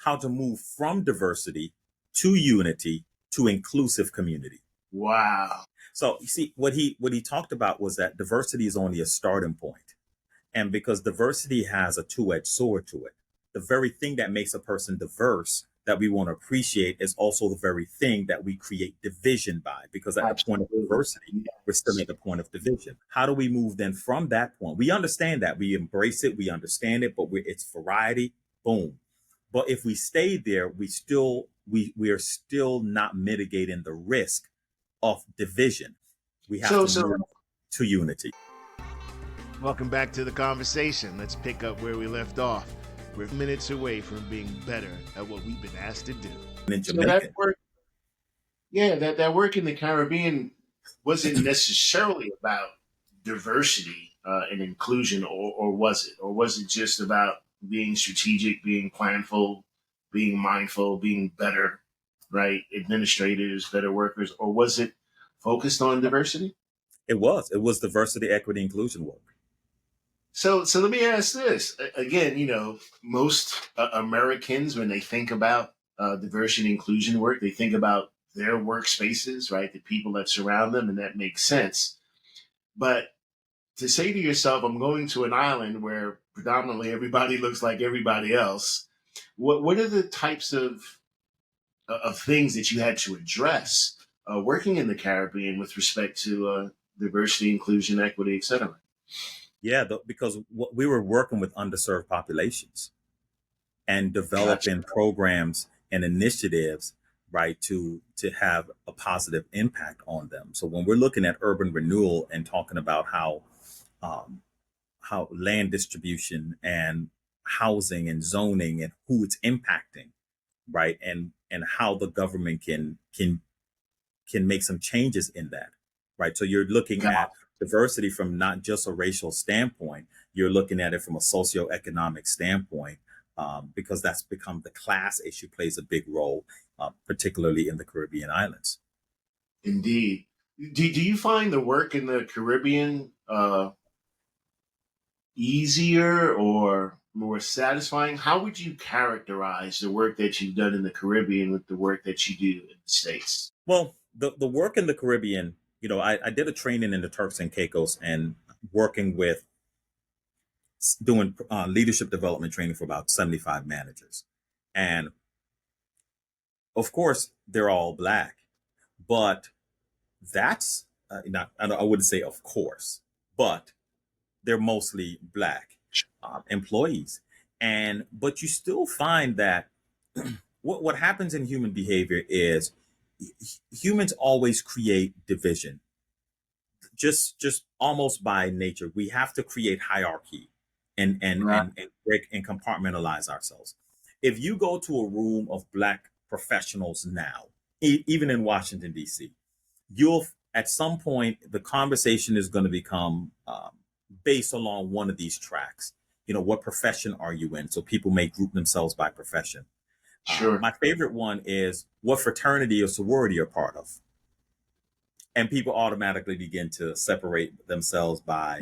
how to move from diversity to unity to inclusive community. Wow. So you see, what he talked about was that diversity is only a starting point. And because diversity has a two-edged sword to it, the very thing that makes a person diverse that we want to appreciate is also the very thing that we create division by, because at the point of diversity, we're still at the point of division. How do we move then from that point? We understand that, we embrace it, we understand it, but it's variety, boom. But if we stay there, we are still not mitigating the risk of division. We have to move to unity. Welcome back to the conversation. Let's pick up where we left off. We're minutes away from being better at what we've been asked to do. In Jamaican. That work in the Caribbean wasn't necessarily about diversity and inclusion, or was it? Or was it just about being strategic, being planful, being mindful, being better, right? Administrators, better workers, or was it focused on diversity? It was diversity, equity, inclusion work. So let me ask this again. Most Americans, when they think about diversity and inclusion work, they think about their workspaces, right? The people that surround them, and that makes sense. But to say to yourself, I'm going to an island where predominantly everybody looks like everybody else, what are the types of things that you had to address working in the Caribbean with respect to diversity, inclusion, equity, et cetera? Yeah, because we were working with underserved populations and developing programs and initiatives, right, to have a positive impact on them. So when we're looking at urban renewal and talking about how land distribution and housing and zoning and who it's impacting, right, and how the government can make some changes in that, right? So you're looking at diversity from not just a racial standpoint, you're looking at it from a socioeconomic standpoint, because that's become the class issue plays a big role, particularly in the Caribbean islands. Indeed. Do you find the work in the Caribbean easier or more satisfying? How would you characterize the work that you've done in the Caribbean with the work that you do in the States? Well, the work in the Caribbean, I did a training in the Turks and Caicos and working with doing leadership development training for about 75 managers. And of course, they're all Black, but that's I wouldn't say of course, but they're mostly Black employees. But you still find that what happens in human behavior is humans always create division, just almost by nature. We have to create hierarchy and break and compartmentalize ourselves. If you go to a room of Black professionals now, even in Washington, D.C., you'll at some point the conversation is going to become based along one of these tracks. What profession are you in? So people may group themselves by profession. Sure. My favorite one is what fraternity or sorority you're part of. And people automatically begin to separate themselves by.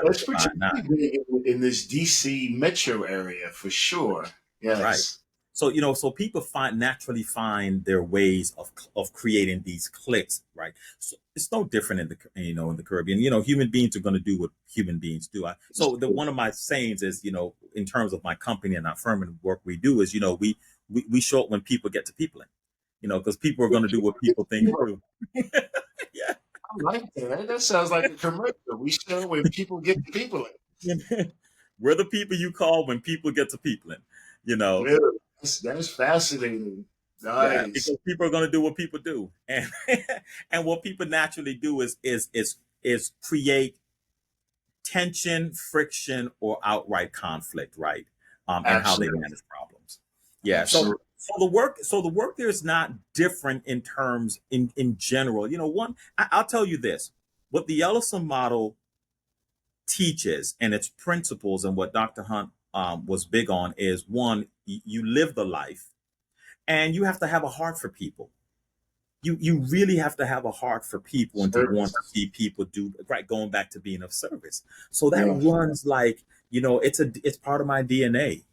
That's particularly big in this DC metro area for sure. Yes. Right. So, so people naturally find their ways of creating these cliques, right? So it's no different in the Caribbean. Human beings are going to do what human beings do. One of my sayings is, in terms of my company and our firm and work we do is, we show up when people get to peopling, because people are going to do what people think do. Yeah. I like that. That sounds like a commercial. We show when people get to peopling. We're the people you call when people get to peopling, Really? That's fascinating. Nice. Yeah, because people are going to do what people do, and and what people naturally do is create tension, friction, or outright conflict, right? And how they manage problems. Yeah. Absolutely. So the work there is not different in terms in general. I'll tell you this: what the Ellison model teaches and its principles, and what Dr. Hunt was big on is, one, you live the life, and you have to have a heart for people. You really have to have a heart for people and to want to see people do right, going back to being of service. So that runs like, it's part of my DNA.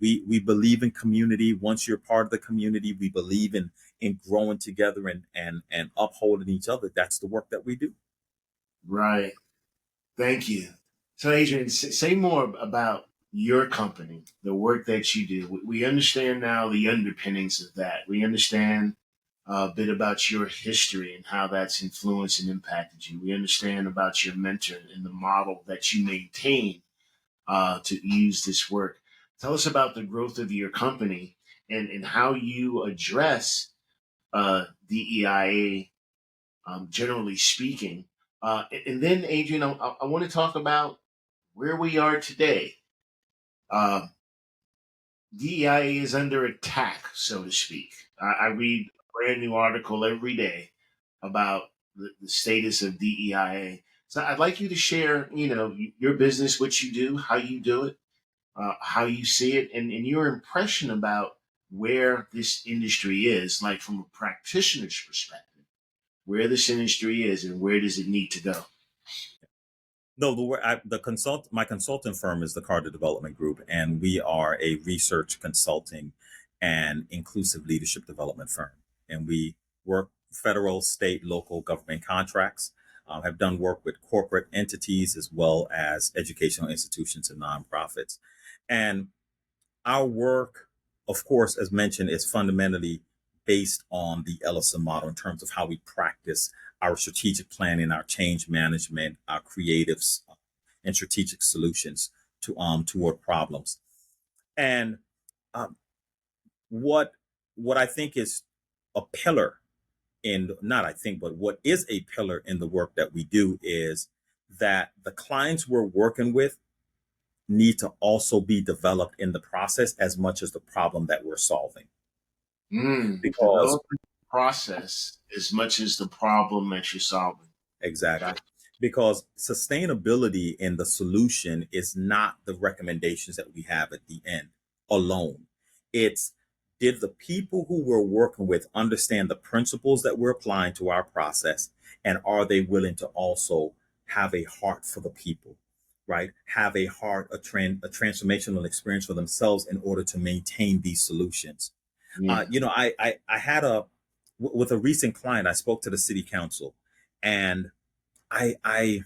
We believe in community. Once you're part of the community, we believe in growing together and upholding each other. That's the work that we do. Right. Thank you. So, Adrian, say more about your company, the work that you do. We understand now the underpinnings of that. We understand a bit about your history and how that's influenced and impacted you. We understand about your mentor and the model that you maintain to use this work. Tell us about the growth of your company and how you address DEIA, generally speaking. And then, Adrian, I want to talk about where we are today. Uh, DEIA is under attack, so to speak. I read a brand new article every day about the status of DEIA. So I'd like you to share, your business, what you do it, how you see it, and your impression about where this industry is, like from a practitioner's perspective, where this industry is and where does it need to go. No, my consulting firm is the Carter Development Group, and we are a research consulting and inclusive leadership development firm. And we work federal, state, local government contracts, have done work with corporate entities as well as educational institutions and nonprofits. And our work, of course, as mentioned, is fundamentally based on the Ellison model in terms of how we practice our strategic planning, our change management, our creatives, and strategic solutions toward problems. And um, what I think is a pillar in not I think, but what is a pillar in the work that we do is that the clients we're working with need to also be developed in the process as much as the problem that we're solving. Because Developing the process as much as the problem that you're solving. exactly. Because sustainability in the solution is not the recommendations that we have at the end alone. It's did the people who we're working with understand the principles that we're applying to our process? And are they willing to also have a heart for the people, right? Have a heart, a transformational experience for themselves in order to maintain these solutions. Yeah. I had with a recent client, I spoke to the city council, and I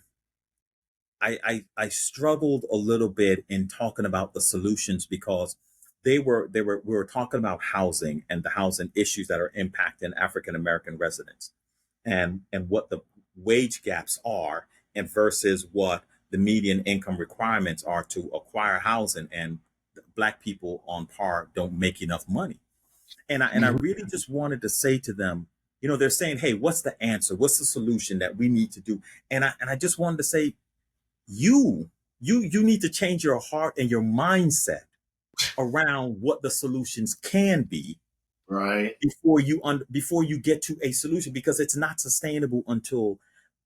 struggled a little bit in talking about the solutions because we were talking about housing and the housing issues that are impacting African American residents, and what the wage gaps are, and versus what the median income requirements are to acquire housing, and Black people on par don't make enough money. And I really just wanted to say to them, they're saying, hey, what's the answer? What's the solution that we need to do? And I just wanted to say, you need to change your heart and your mindset around what the solutions can be, Right. before you get to a solution, because it's not sustainable until,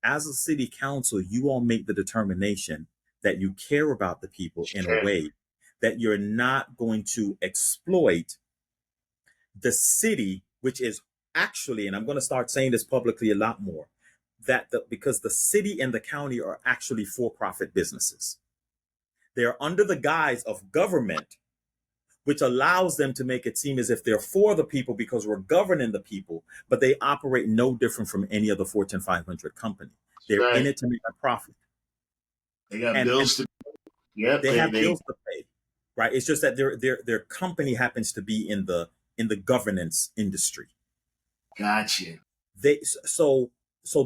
as a city council, you all make the determination that you care about the people in a Sure. way that you're not going to exploit the city, which is actually, and I'm going to start saying this publicly a lot more, because the city and the county are actually for-profit businesses. They're under the guise of government, which allows them to make it seem as if they're for the people because we're governing the people, but they operate no different from any other Fortune 500 company. They're in Right. it to make a profit. They got And bills to pay. Yep. they have bills to pay, right? It's just that their company happens to be in the governance industry. Gotcha. So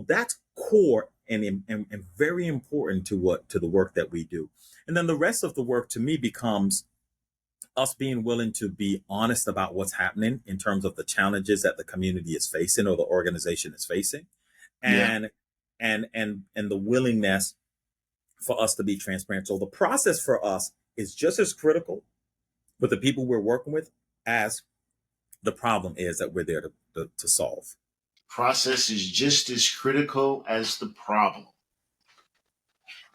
that's core and very important to the work that we do. And then the rest of the work to me becomes us being willing to be honest about what's happening in terms of the challenges that the community is facing or the organization is facing, Yeah. and the willingness for us to be transparent. So the process for us is just as critical with the people we're working with as the problem is that we're there to solve. Process is just as critical as the problem.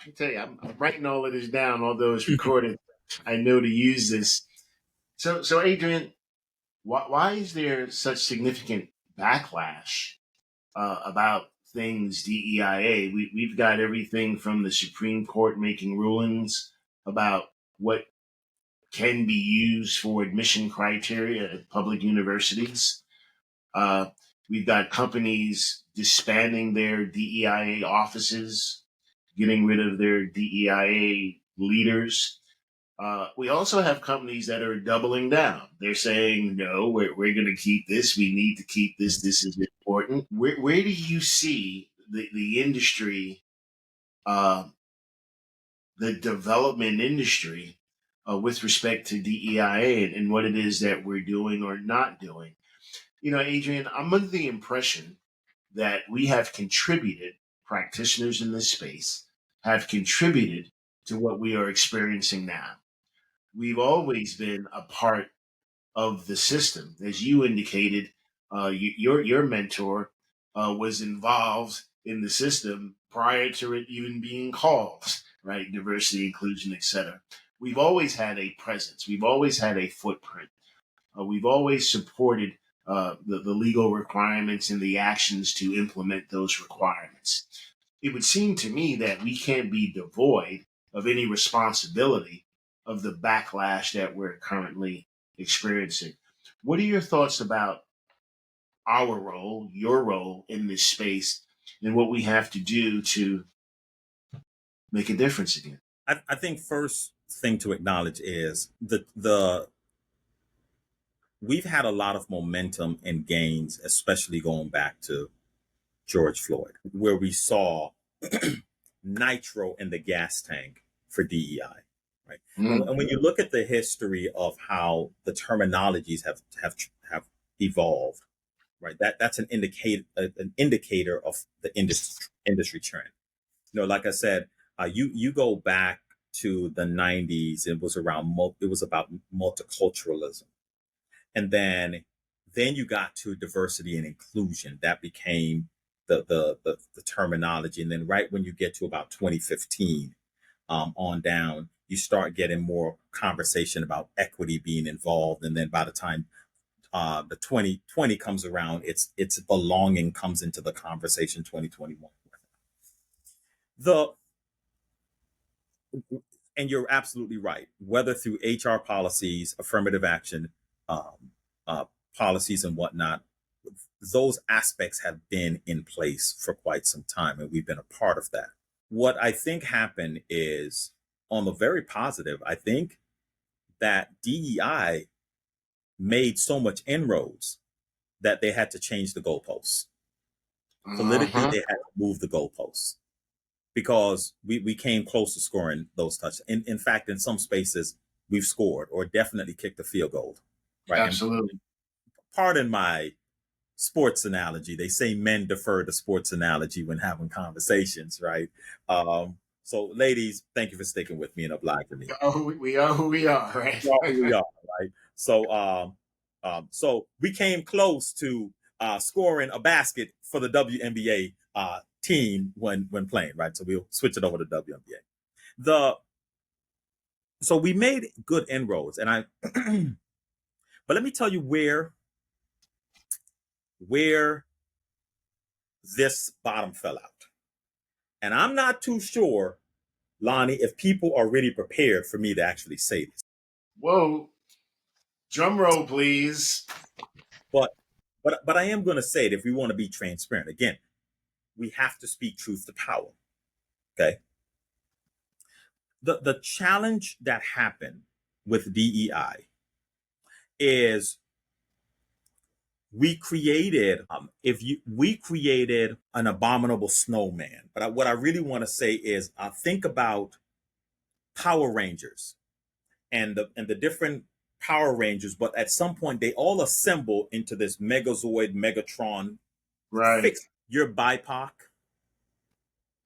I tell you, I'm writing all of this down, although it's recorded. I know to use this. So Adrian, why is there such significant backlash about things DEIA? We've got everything from the Supreme Court making rulings about what can be used for admission criteria at public universities. We've got companies disbanding their DEIA offices, getting rid of their DEIA leaders. We also have companies that are doubling down. They're saying, no, we're going to keep this. We need to keep this. This is important. Where do you see the industry, the development industry, with respect to DEIA and what it is that we're doing or not doing? You know, Adrian, I'm under the impression that we have contributed, practitioners in this space have contributed to what we are experiencing now. We've always been a part of the system. As you indicated, your mentor was involved in the system prior to it even being called, right? Diversity, inclusion, etc. We've always had a presence. We've always had a footprint. We've always supported the legal requirements and the actions to implement those requirements. It would seem to me that we can't be devoid of any responsibility of the backlash that we're currently experiencing. What are your thoughts about our role, your role in this space, and what we have to do to make a difference again? I think first thing to acknowledge is the we've had a lot of momentum and gains, especially going back to George Floyd, where we saw nitro in the gas tank for DEI. Right. And when you look at the history of how the terminologies have evolved, right, that's an indicator of the industry trend. You know, like I said, you go back to the 90s, it was about multiculturalism. And then you got to diversity and inclusion. That became the terminology. And then right when you get to about 2015 on down, you start getting more conversation about equity being involved. And then by the time the 2020 comes around, it's belonging comes into the conversation. 2021. And you're absolutely right. Whether through HR policies, affirmative action policies, and whatnot, those aspects have been in place for quite some time, and we've been a part of that. What I think happened is, on the very positive, I think that DEI made so much inroads that they had to change the goalposts. Politically, they had to move the goalposts because we came close to scoring those touchdowns. In fact, in some spaces, we've scored or definitely kicked the field goal. Right? Absolutely. And pardon my sports analogy. They say men defer to sports analogy when having conversations, right? So, ladies, thank you for sticking with me and obliging me. We are who we are, right? We are, right? So we came close to scoring a basket for the WNBA team when playing, right? So we'll switch it over to WNBA. So we made good inroads, and but let me tell you where this bottom fell out. And I'm not too sure, Lonnie, if people are really prepared for me to actually say this. Whoa. Drum roll, please. But I am going to say it if we want to be transparent. Again, we have to speak truth to power. Okay. The challenge that happened with DEI is we created an abominable snowman. But what I really want to say is think about Power Rangers and the different Power Rangers, but at some point they all assemble into this Megazord, Megatron. Right. Fix your BIPOC.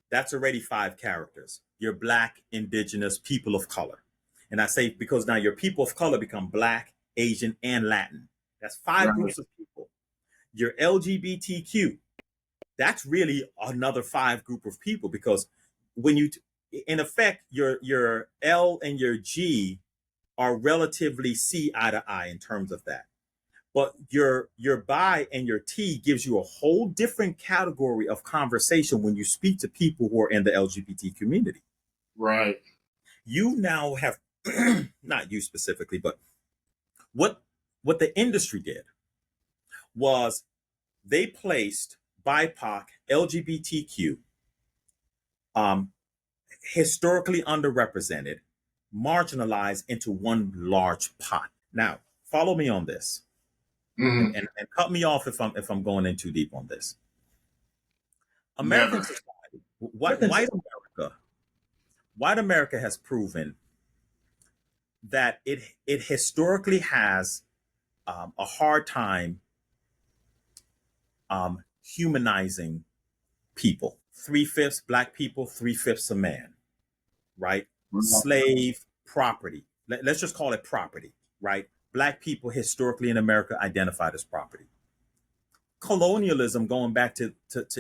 That's already 5 characters. You're Black, Indigenous, people of color. And I say because now your people of color become Black, Asian, and Latin. That's 5 groups of people. Your LGBTQ, that's really another 5 group of people, because when you, in effect, your L and your G are relatively see eye to eye in terms of that. But your bi and your T gives you a whole different category of conversation when you speak to people who are in the LGBT community. Right. You now have not you specifically, but what the industry did was they placed BIPOC, LGBTQ, um, historically underrepresented, marginalized into one large pot. Now, follow me on this, Mhm. and cut me off if I'm going in too deep on this. American Never. society, white America has proven that it historically has a hard time humanizing people. 3/5 black people, 3/5 a man, right? Slave property. Let's just call it property, right? Black people historically in America identified as property. Colonialism going back to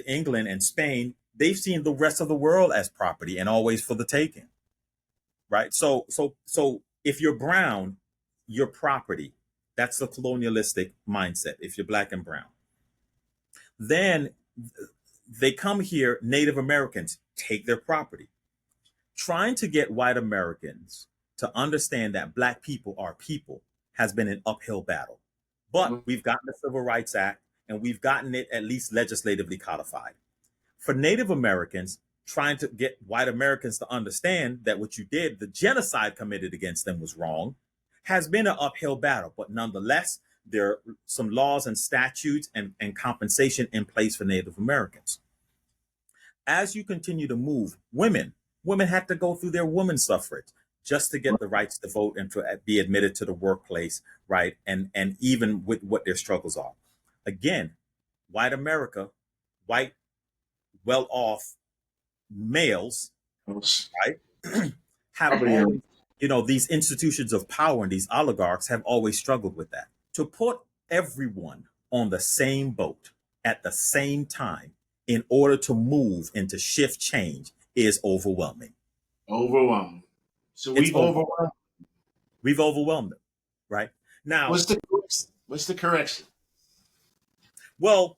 England and Spain, they've seen the rest of the world as property and always for the taking, right? So if you're brown, you're property. That's the colonialistic mindset. If you're black and brown, then they come here, Native Americans take their property, trying to get white Americans to understand that black people are people has been an uphill battle. But we've gotten the Civil Rights Act and we've gotten it at least legislatively codified. For Native Americans, trying to get white Americans to understand that what you did, the genocide committed against them was wrong, has been an uphill battle. But nonetheless, there are some laws and statutes and compensation in place for Native Americans. As you continue to move, women had to go through their women's suffrage just to get the rights to vote and to be admitted to the workplace, right? And even with what their struggles are. Again, white America, white, well-off males, right, have always, these institutions of power and these oligarchs have always struggled with that. To put everyone on the same boat at the same time in order to move and to shift change is overwhelming. Overwhelming. So It's we've overwhelmed. We've overwhelmed them, right? Now, What's the correction? well,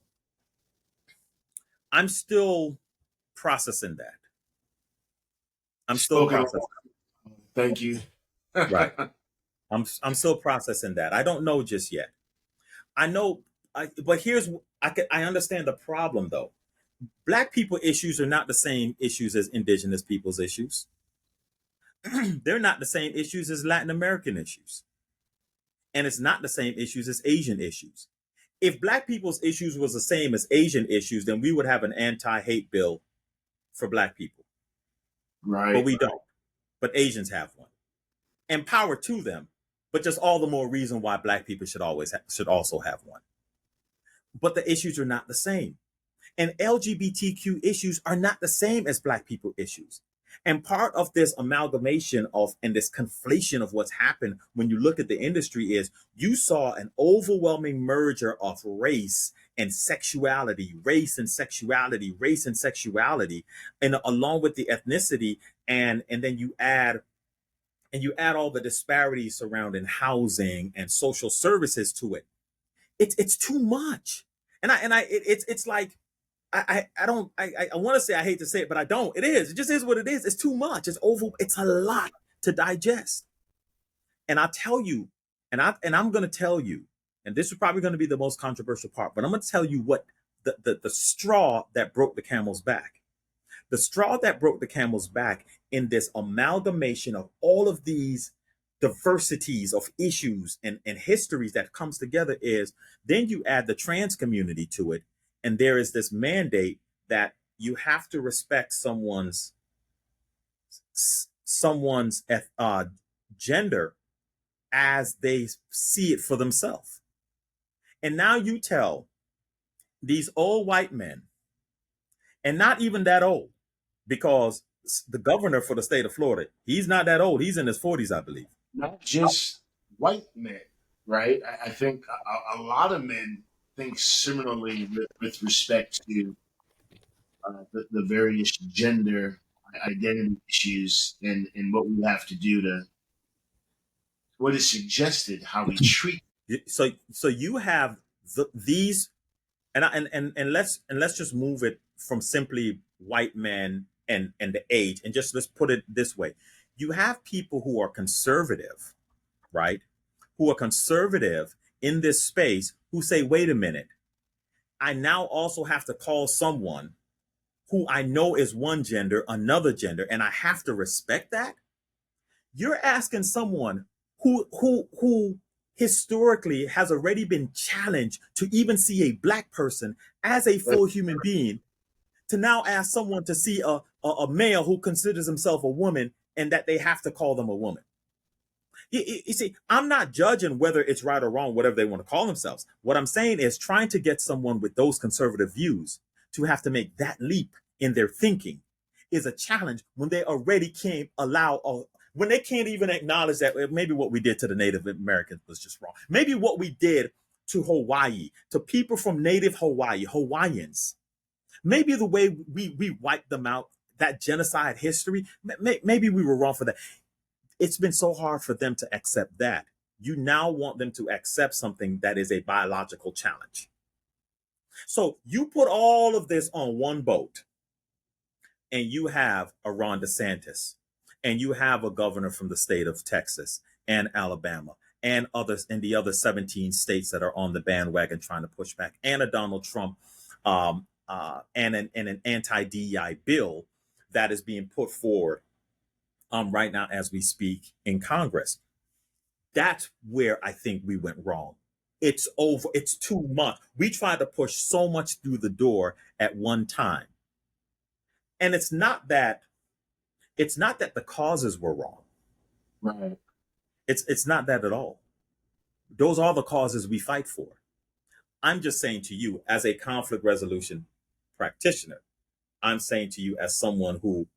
I'm still processing that. I'm still Spoken. processing. Thank you. Right. I'm still processing that. I don't know just yet. I know, but I understand the problem though. Black people issues are not the same issues as indigenous people's issues. They're not the same issues as Latin American issues. And it's not the same issues as Asian issues. If black people's issues was the same as Asian issues, then we would have an anti-hate bill for black people. Right. But we don't. But Asians have one. And power to them, but just all the more reason why black people should also have one. But the issues are not the same. And LGBTQ issues are not the same as black people issues. And part of this amalgamation of and this conflation of what's happened when you look at the industry is you saw an overwhelming merger of race and sexuality, and along with the ethnicity, and then you add all the disparities surrounding housing and social services to it. It's too much. It's like I want to say, I hate to say it, but I don't. It is. It just is what it is. It's too much. It's a lot to digest. And I tell you, I'm going to tell you, and this is probably going to be the most controversial part, but I'm going to tell you what the straw that broke the camel's back. The straw that broke the camel's back in this amalgamation of all of these diversities of issues and histories that comes together is then you add the trans community to it. And there is this mandate that you have to respect someone's gender as they see it for themselves. And now you tell these old white men, and not even that old, because the governor for the state of Florida, he's not that old. He's in his 40s, I believe. Not just white men, right? I think a lot of men think similarly with respect to the various gender identity issues and what we have to do to what is suggested, how we treat. So you have these, and let's just move it from simply white men and the age, and just let's put it this way: you have people who are conservative, right? Who are conservative in this space who say, wait a minute, I now also have to call someone who I know is one gender, another gender, and I have to respect that. You're asking someone who historically has already been challenged to even see a black person as a full human being to now ask someone to see a male who considers himself a woman and that they have to call them a woman. You see, I'm not judging whether it's right or wrong, whatever they want to call themselves. What I'm saying is trying to get someone with those conservative views to have to make that leap in their thinking is a challenge when they already can't when they can't even acknowledge that maybe what we did to the Native Americans was just wrong. Maybe what we did to Hawaii, to people from Native Hawaii, Hawaiians, maybe the way we wiped them out, that genocide history, maybe we were wrong for that. It's been so hard for them to accept that. You now want them to accept something that is a biological challenge. So you put all of this on one boat, and you have a Ron DeSantis, and you have a governor from the state of Texas and Alabama and others in the other 17 states that are on the bandwagon trying to push back, and a Donald Trump and an anti-DEI bill that is being put forward right now as we speak in Congress. That's where I think we went wrong. It's over. It's too much. We tried to push so much through the door at one time. And it's not that the causes were wrong. Right. It's not that at all. Those are the causes we fight for. I'm just saying to you, as a conflict resolution practitioner, I'm saying to you as someone who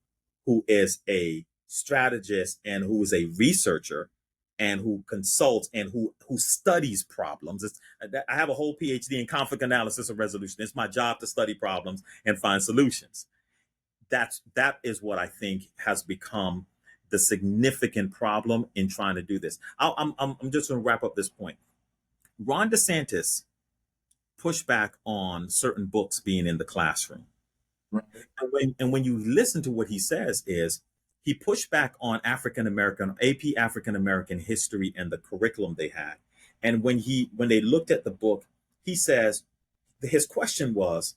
is a strategist and who is a researcher and who consults and who studies problems. I have a whole PhD in conflict analysis and resolution. It's my job to study problems and find solutions. That is what I think has become the significant problem in trying to do this. I'm just going to wrap up this point. Ron DeSantis pushed back on certain books being in the classroom. Right. And when you listen to what he says is he pushed back on AP African American history and the curriculum they had. And when they looked at the book, he says his question was,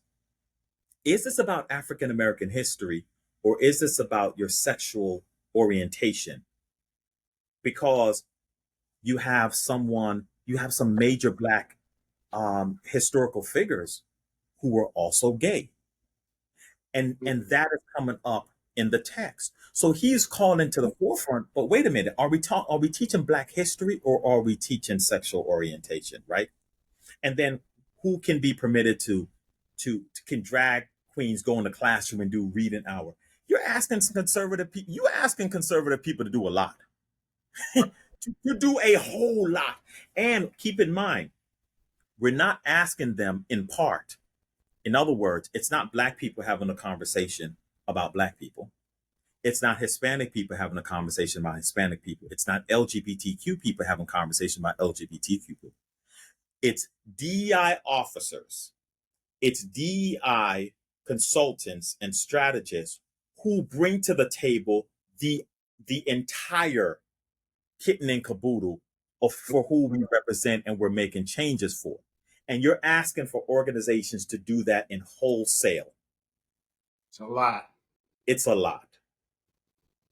is this about African American history or is this about your sexual orientation? Because you have some major black historical figures who were also gay. And that is coming up in the text. So he's calling to the forefront, but wait a minute, are we teaching black history or are we teaching sexual orientation, right? And then who can be permitted to can drag queens go in the classroom and do reading hour? You're asking conservative people to do a lot. to do a whole lot. And keep in mind, we're not asking them in part. In other words, it's not black people having a conversation about black people. It's not Hispanic people having a conversation about Hispanic people. It's not LGBTQ people having a conversation about LGBTQ people. It's DEI officers. It's DEI consultants and strategists who bring to the table the entire kitten and caboodle for who we represent and we're making changes for. And you're asking for organizations to do that in wholesale. It's a lot. It's a lot.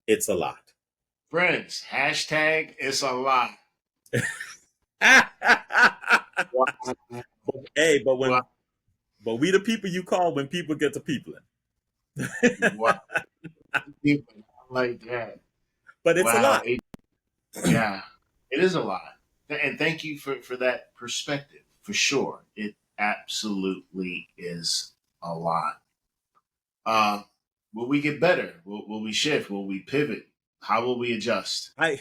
It's a lot. Friends, hashtag it's a lot. Hey, but we the people you call when people get to peopling. Wow. People like that. But it's a lot. Yeah, it is a lot. And thank you for that perspective. For sure. It absolutely is a lot. Will we get better? Will we shift? Will we pivot? How will we adjust? I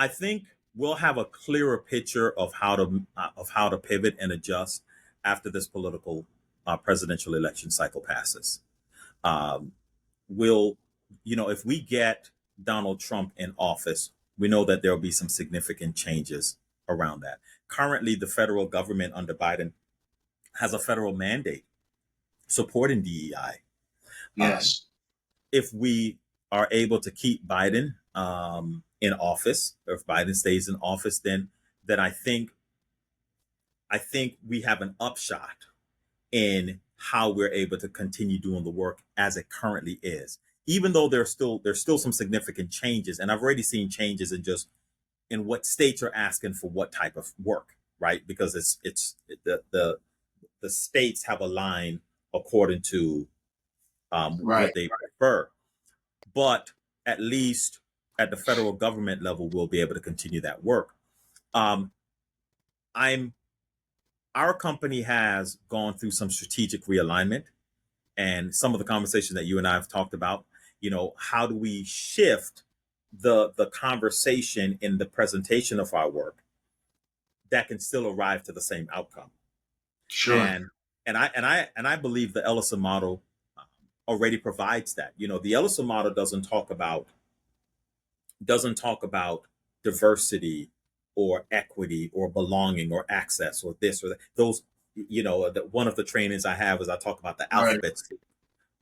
think we'll have a clearer picture of how to pivot and adjust after this political presidential election cycle passes. If we get Donald Trump in office, we know that there will be some significant changes around that. Currently, the federal government under Biden has a federal mandate supporting DEI. Yes. If we are able to keep Biden in office, or if Biden stays in office, then I think we have an upshot in how we're able to continue doing the work as it currently is. Even though there's still some significant changes, and I've already seen changes in just in what states are asking for what type of work, right? Because it's the states have a line according to Right. what they prefer, but at least at the federal government level, we'll be able to continue that work. Um, I'm Our company has gone through some strategic realignment, and some of the conversations that you and I have talked about. How do we shift the conversation in the presentation of our work that can still arrive to the same outcome? Sure. And I believe the Ellison model already provides that. The Ellison model doesn't talk about diversity or equity or belonging or access or this or that. Those, one of the trainings I have is I talk about the Right. alphabet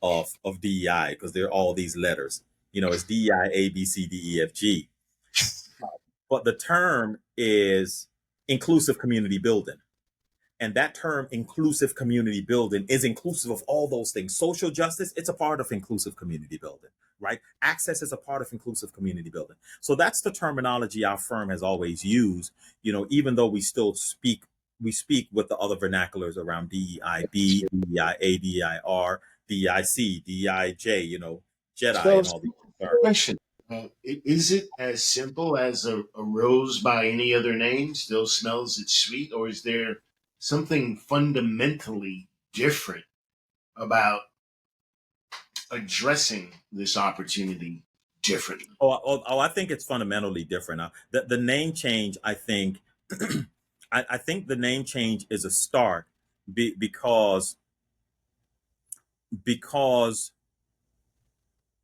of DEI, because there are all these letters. It's DEI, A, B, C, D, E, F, G. But the term is inclusive community building. And that term, inclusive community building, is inclusive of all those things. Social justice, it's a part of inclusive community building, right? Access is a part of inclusive community building. So that's the terminology our firm has always used, even though we speak with the other vernaculars around DEIB, DEIA, DEIR, DEIC, DEIJ, Jedi So, and all these terms. question: is it as simple as a rose by any other name still smells its sweet, or is there something fundamentally different about addressing this opportunity differently? I think it's fundamentally different. The name change, I think, I think the name change is a start, because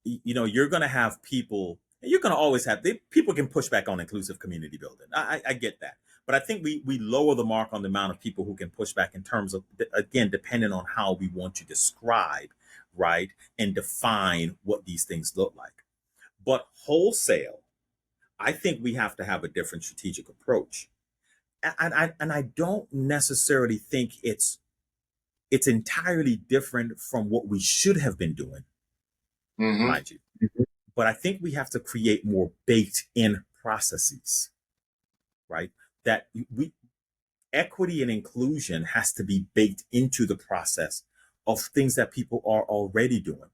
you're going to have people. You're going to always have people can push back on inclusive community building. I get that, but I think we lower the mark on the amount of people who can push back in terms of, again, depending on how we want to describe, right, and define what these things look like. But wholesale, I think we have to have a different strategic approach. And I don't necessarily think it's entirely different from what we should have been doing, Mm-hmm. mind you. But I think we have to create more baked in processes, right? That we Equity and inclusion has to be baked into the process of things that people are already doing.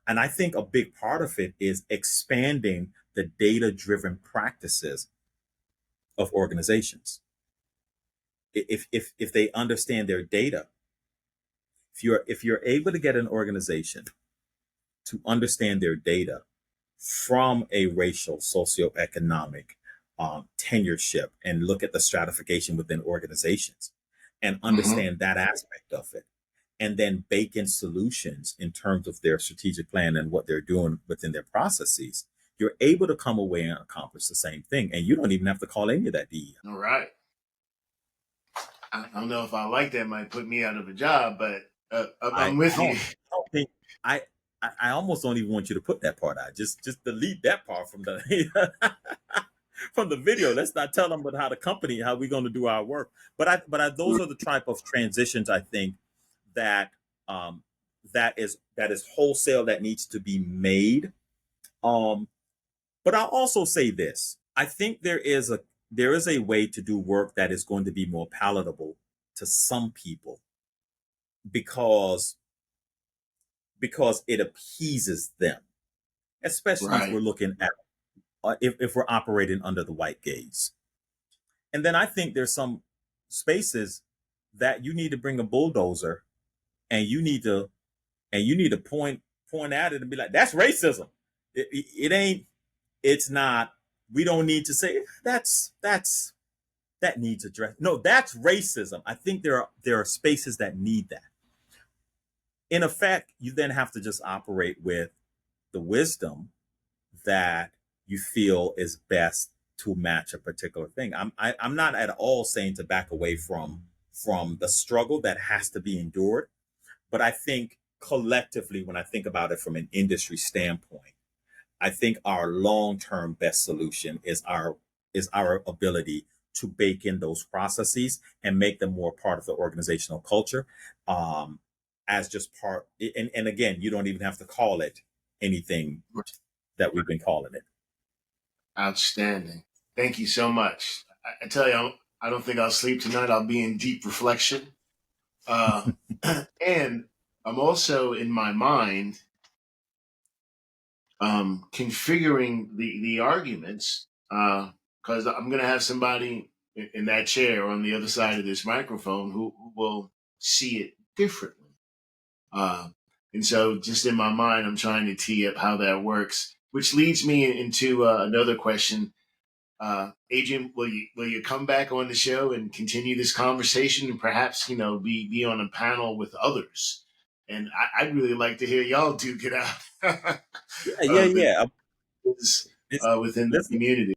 And I think a big part of it is expanding the data driven practices of organizations. If they understand their data, if you're able to get an organization to understand their data from a racial, socioeconomic, tenureship, and look at the stratification within organizations and Mm-hmm. understand that aspect of it, and then bake in solutions in terms of their strategic plan and what they're doing within their processes, you're able to come away and accomplish the same thing. And you don't even have to call any of that DEI. All right. I don't know if I like that. Might put me out of a job, but I, I'm I with don't, you. I don't think I almost don't even want you to put that part out. Just delete that part from the from the video. Let's not tell them about how we're going to do our work. Those are the type of transitions, I think, that um, that is wholesale, that needs to be made. Um, but I'll also say this: I think there is a way to do work that is going to be more palatable to some people, because it appeases them, especially if we're Right. looking at if we're operating under the white gaze. And then I think there's some spaces that you need to bring a bulldozer, and you need to point at it and be like, that's racism. It ain't. It's not. We don't need to say that needs address. No, that's racism. I think there are spaces that need that. In effect, you then have to just operate with the wisdom that you feel is best to match a particular thing. I'm not at all saying to back away from the struggle that has to be endured, but I think collectively, when I think about it from an industry standpoint, I think our long-term best solution is our ability to bake in those processes and make them more part of the organizational culture, um, as just part. And again, you don't even have to call it anything that we've been calling it. Outstanding. Thank you so much. I tell you, I don't think I'll sleep tonight. I'll be in deep reflection. Uh, and I'm also in my mind configuring the arguments because I'm going to have somebody in that chair on the other side of this microphone who will see it differently. Uh, and so, just in my mind, I'm trying to tee up how that works, which leads me into another question. Adrian, will you come back on the show and continue this conversation, and perhaps be on a panel with others? And I'd really like to hear y'all duke it out. Yeah, yeah, yeah. Is, It's, within the listen, community.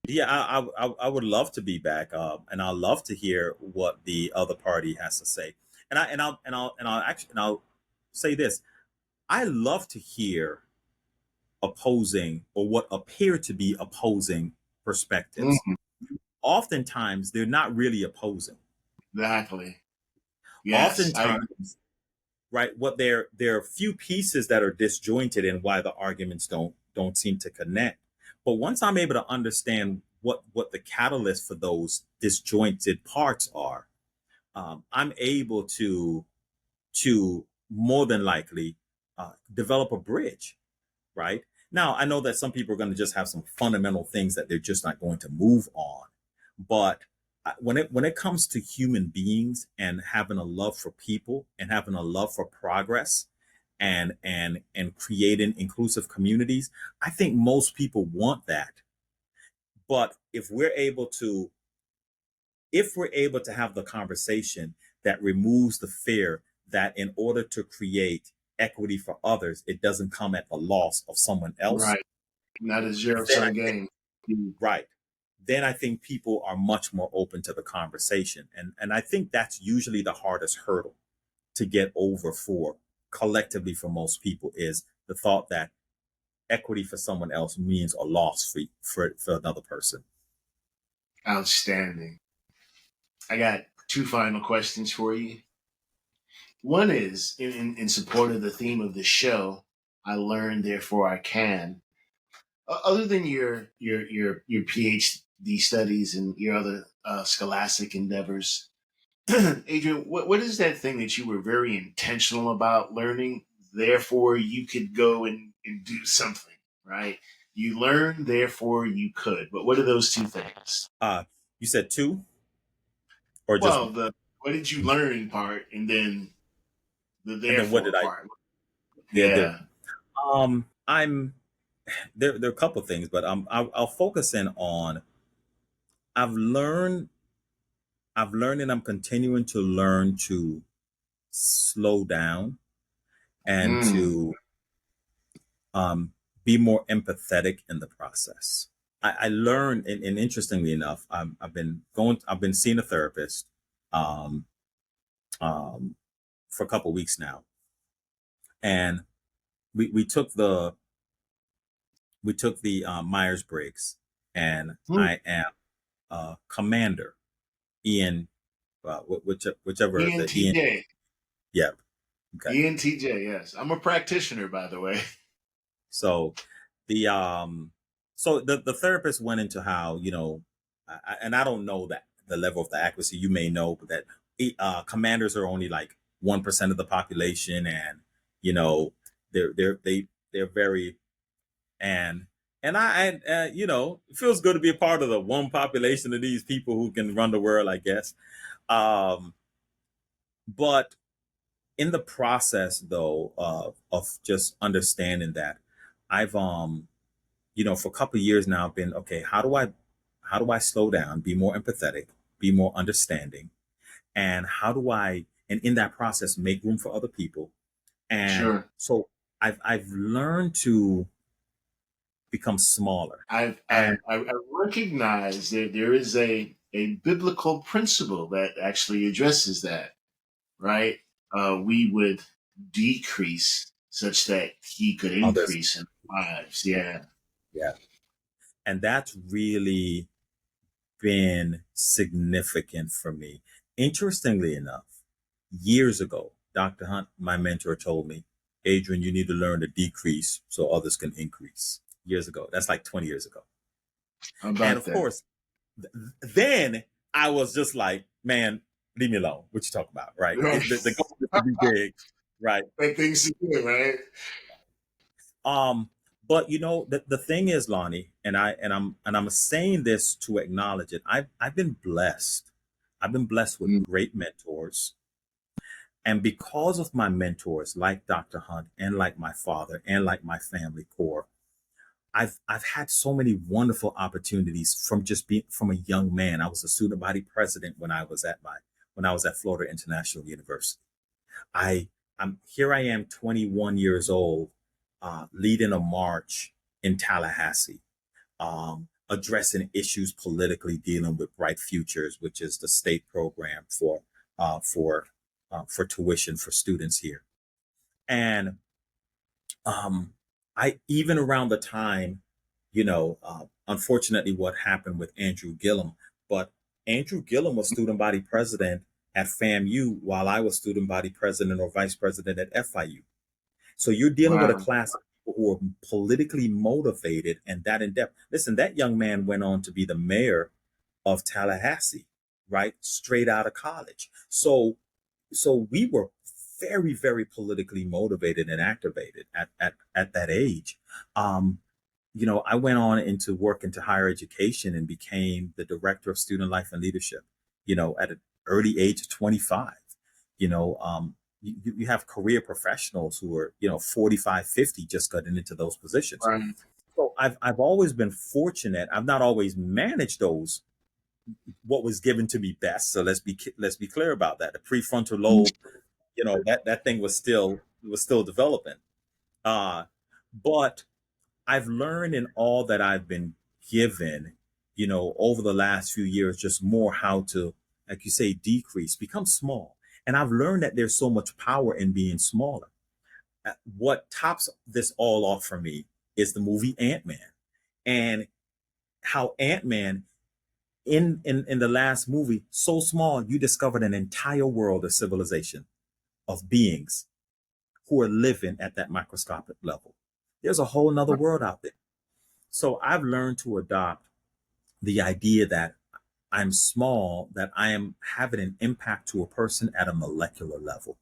yeah, I would love to be back, and I'd love to hear what the other party has to say. And I'll say this: I love to hear opposing or what appear to be opposing perspectives. Mhm. Oftentimes, they're not really opposing. Exactly. Yes, I agree. Oftentimes, right, there are a few pieces that are disjointed and why the arguments don't seem to connect. But once I'm able to understand what the catalyst for those disjointed parts are, I'm able to more than likely develop a bridge. Right now, I know that some people are going to just have some fundamental things that they're just not going to move on. But when it comes to human beings and having a love for people and having a love for progress and creating inclusive communities, I think most people want that. But if we're able to have the conversation that removes the fear that in order to create equity for others, it doesn't come at the loss of someone else, Right. Not a zero then I sum think, game. Mm. right. Then I think people are much more open to the conversation. And I think that's usually the hardest hurdle to get over for collectively for most people is the thought that equity for someone else means a loss for another person. Outstanding. I got two final questions for you. One is in support of the theme of the show. I learned, therefore I can. Other than your PhD studies and your other scholastic endeavors, Adrian, what is that thing that you were very intentional about learning? Therefore, you could go and do something, right? You learned, therefore you could. But what are those two things? Uh, you said two or just Well, one? the what did you learn part, and then the And then what did therefore I? part. There. Yeah. I'm there are a couple of things, but I'll focus in on I've learned I've learned and I'm continuing to learn to slow down and Mm. to um, be more empathetic in the process. I learned, and interestingly enough, I've been seeing a therapist um, um, for a couple of weeks now, and we took the Myers Briggs, and Mm. I am Commander Ian, whichever the Ian. ENTJ. Yep. Okay. ENTJ, yes. I'm a practitioner, by the way. So the the therapist went into how and I don't know that the level of the accuracy. You may know, but that commanders are only like 1% of the population, and you know they're very and it feels good to be a part of the one population of these people who can run the world, I guess. Um, but in the process, though, of just understanding that, I've for a couple of years now, I've been okay. How do I slow down, be more empathetic, be more understanding, and how do I, and in that process, make room for other people? And Sure. so I've learned to become smaller, and I recognize that there is a biblical principle that actually addresses that, right? We would decrease such that he could Others. increase in lives. Yeah. Yeah. And that's really been significant for me. Interestingly enough, years ago, Dr. Hunt, my mentor, told me, Adrian, you need to learn to decrease so others can increase. Years ago. That's like 20 years ago. How And about of that? course, then I was just like, man, leave me alone. What you talking about, right? Right. The goal is to be big, right? Like things to do, right? Um, but the thing is, Lonnie, and I'm saying this to acknowledge it. I've been blessed. I've been blessed with Mm, great mentors. And because of my mentors, like Dr. Hunt and like my father and like my family core, I've had so many wonderful opportunities from just being from a young man. I was a student body president when I was at Florida International University. I I'm here. I am 21 years old, leading a march in Tallahassee, addressing issues politically, dealing with Bright Futures, which is the state program uh, for for tuition for students here. And um, I even around the time, unfortunately, what happened with Andrew Gillum, but Andrew Gillum was student body president at FAMU while I was student body president or vice president at FIU. So you're dealing with a wow. class of people who are politically motivated and that in depth. Listen, that young man went on to be the mayor of Tallahassee, right? Straight out of college. So we were very, very politically motivated and activated at that age. Um, I went on into work into higher education and became the director of student life and leadership, at an early age of 25. You know, you have career professionals who are, 45, 50 just getting into those positions. Right. So I've always been fortunate. I've not always managed those what was given to me best. So let's be clear about that. The prefrontal lobe, that thing was still developing. Uh, but I've learned in all that I've been given, over the last few years, just more how to, like you say, decrease, become small. And I've learned that there's so much power in being smaller. What tops this all off for me is the movie Ant-Man, and how Ant-Man in the last movie, so small, you discovered an entire world of civilization of beings who are living at that microscopic level. There's a whole nother world out there. So I've learned to adopt the idea that I'm small, that I am having an impact to a person at a molecular level.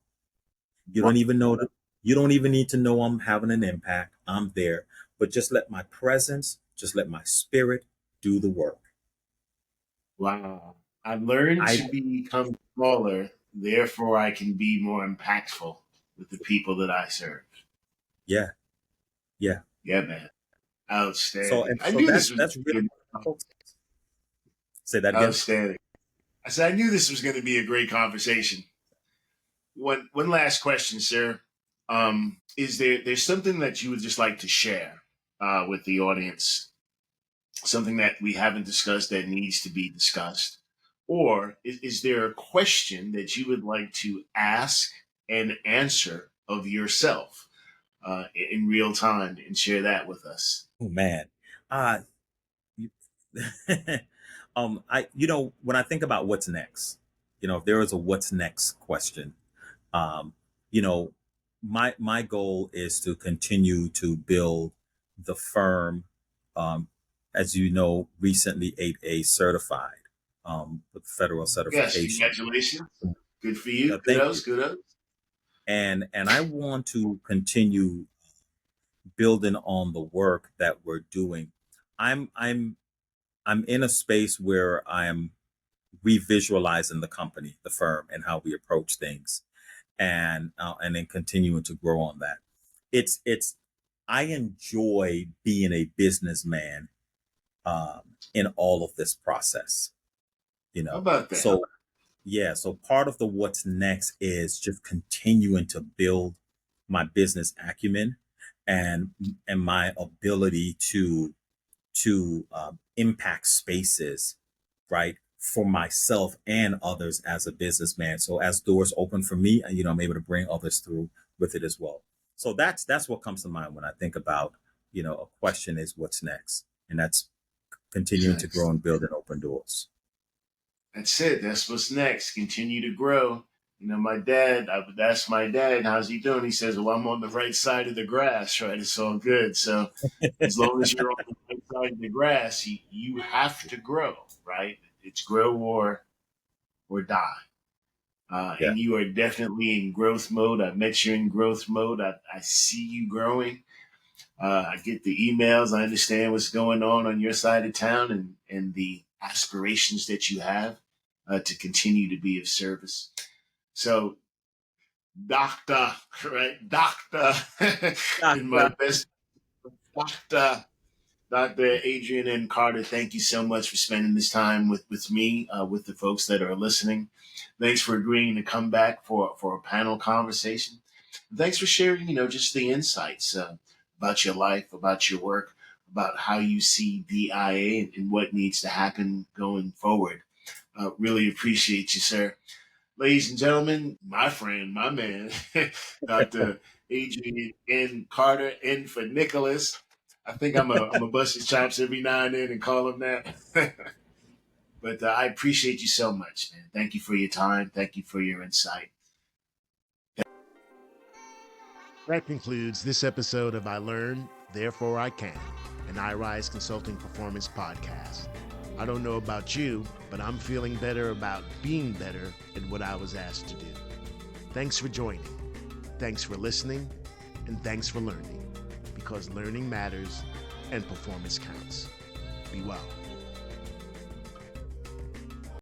You Wow. don't even know that you don't even need to know I'm having an impact. I'm there. But just let my presence, just let my spirit do the work. Wow. I've learned I to become smaller, therefore I can be more impactful with the people that I serve. Yeah, yeah. Yeah, man. So Outstanding. and I so knew this was that's really going to say that be again. outstanding. I said I knew this was going to be a great conversation. One last question, sir. Is there's something that you would just like to share with the audience? Something that we haven't discussed that needs to be discussed? Or is there a question that you would like to ask and answer of yourself in real time and share that with us? Oh man. Uh you- when I think about what's next, if there is a what's next question, um, you know, my goal is to continue to build the firm, um, as you know, recently 8A certified, with federal Yes, certification. congratulations. Good for you. Thank you. Kudos, kudos. And I want to continue building on the work that we're doing. I'm I'm I'm in a space where I'm revisualizing the company, the firm, and how we approach things, and then continuing to grow on that. It's I enjoy being a businessman, in all of this process. How about that? So yeah, so part of the what's next is just continuing to build my business acumen and and my ability to impact spaces, right, for myself and others as a businessman. So as doors open for me, I'm able to bring others through with it as well. So that's what comes to mind when I think about, a question is what's next, and that's continuing to grow Next. and build and open doors. That's it. That's what's next. Continue to grow. My dad, I would ask my dad, how's he doing? He says, well, I'm on the right side of the grass, right? It's all good. So as long as you're on the right side of the grass, you have to grow, right? It's grow or die. Yeah. And you are definitely in growth mode. I met you in growth mode. I see you growing. I get the emails. I understand what's going on your side of town and the aspirations that you have to continue to be of service. So, doctor, right? Doctor, in my best, Dr. Adrian N. Carter, thank you so much for spending this time with me, with the folks that are listening. Thanks for agreeing to come back for a panel conversation. Thanks for sharing, just the insights about your life, about your work, about how you see DEIA and what needs to happen going forward. Really appreciate you, sir. Ladies and gentlemen, my friend, my man, Dr. Adrian N. Carter, N for Nicholas. I think I'm a bust his chops every now and then and call him that. But I appreciate you so much, man. Thank you for your time. Thank you for your insight. That concludes this episode of I Learn, Therefore I Can, an iRise Consulting Performance podcast. I don't know about you, but I'm feeling better about being better at what I was asked to do. Thanks for joining. Thanks for listening. And thanks for learning. Because learning matters and performance counts. Be well.